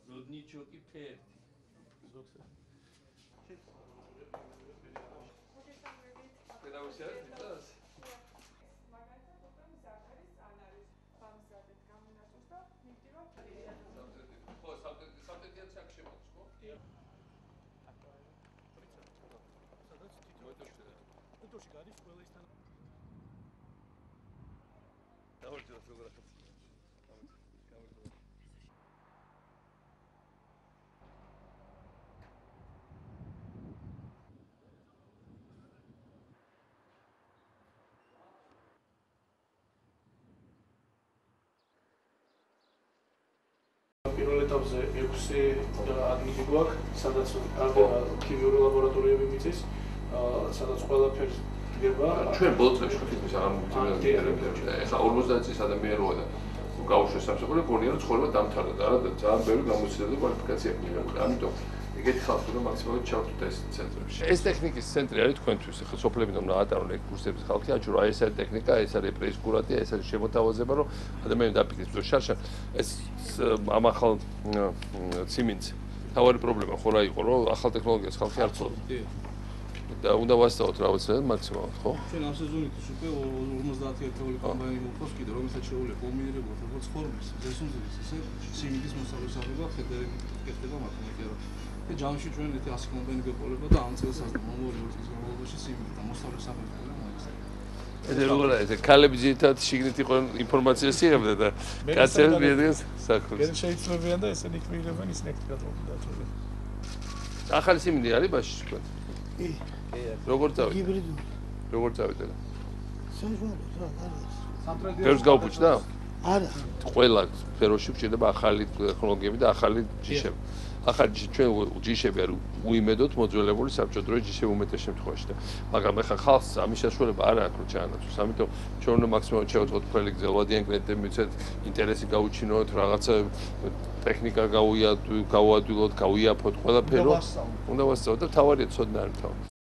Rodničoki perti. Когда вы сядете, да? პირველ ეტაპზე 6 ადგილი გვაქვს, სადაც ქიმიური ლაბორატორიები მიწის, სადაც ყველაფერი დგება. ჩვენ ბოლო წლებში თითქმის აღარ მოვიწევთ. ეხლა 50 წლის ადამიანი როა და გაუშვეს სამსახურში, გონია რომ ცხოვრება დამთავრდა და რა ძალიან ბევრი გამოცდილება და კვალიფიკაცია აქვს. ამიტომ ეგეთი ხალხი რომ მაქსიმალურად ჩავთვით ეს ცენტრებში. ეს ტექნიკის ცენტრი არის თქვენთვის. ეხლა სოფლები რომ გაატარონ ეგ კურსების ხალხი, აჩვენა ეს არის ტექნიკა, ეს არის პრეისკურატია, ეს არის შემოთავაზება, რომ ადამიანები დაფიქრდეს, რომ შარშან ეს ამ ახალ ციმინს თავარი პრობლემა ხო რა იყო, რომ ახალ ტექნოლოგიას ხალხი არ ცოდნა. და უნდა ვასწავლოთ რაღაცნაირად მაქსიმალურად, ხო? ჩვენ ამ სეზონით უკვე 50 ერთეული კომბაინი მოხდა კიდე, რომელსაც შეუძლია კომბინირებულად როგორც ფორმის, ზესუნძის, ისე სიმინდის მოსავლესობა ხდება მათემატიკა. და ჯამში ჩვენ 100 კომბაინი გეყოლება და ამ წელსაც და მომავალ წელს განმავლობაში სიმინდი და მოსავლესობა ეს როგორია ეს ქალები ძირითადად შიგნით იყო ინფორმაციას იღებდა და კაცები მიედგეს საქმეს. ეს შეიძლებიან და ესენი ქმნილებენ ის ნექტიკატობიდან თორე. ახალი სიმინდი არის ბაში თქვენ? კი. როგორ წავიდა? ჰიბრიდული. როგორ წავიდა? საჯვაროდ რა არის? ფერს გაუფუჭდა? არა. ყველა სფეროში გვჭირდება ახალი ტექნოლოგიები და ახალი ჯიშები. ახალი ჩვენ ჯიშები არ უიმედოთ მოძველებული საბჭოთა ჯიშები უმეტეს შემთხვევაში და მაგრამ ეხლა ხალხს ამის საშუალება არ აქვს რომ ჩაანაცვლოს. ამიტომ ჩვენ უნდა მაქსიმალურად შევეწყოთ ფრელი გზელვადიან კლიენტები მიცეთ ინტერესი გაუჩინოთ, რაღაცა ტექნიკა გავუადვილოთ, გავიაფოთ ყველაფერი. უნდა ვასწავლოთ და თავარია ცოდნა არ თავი.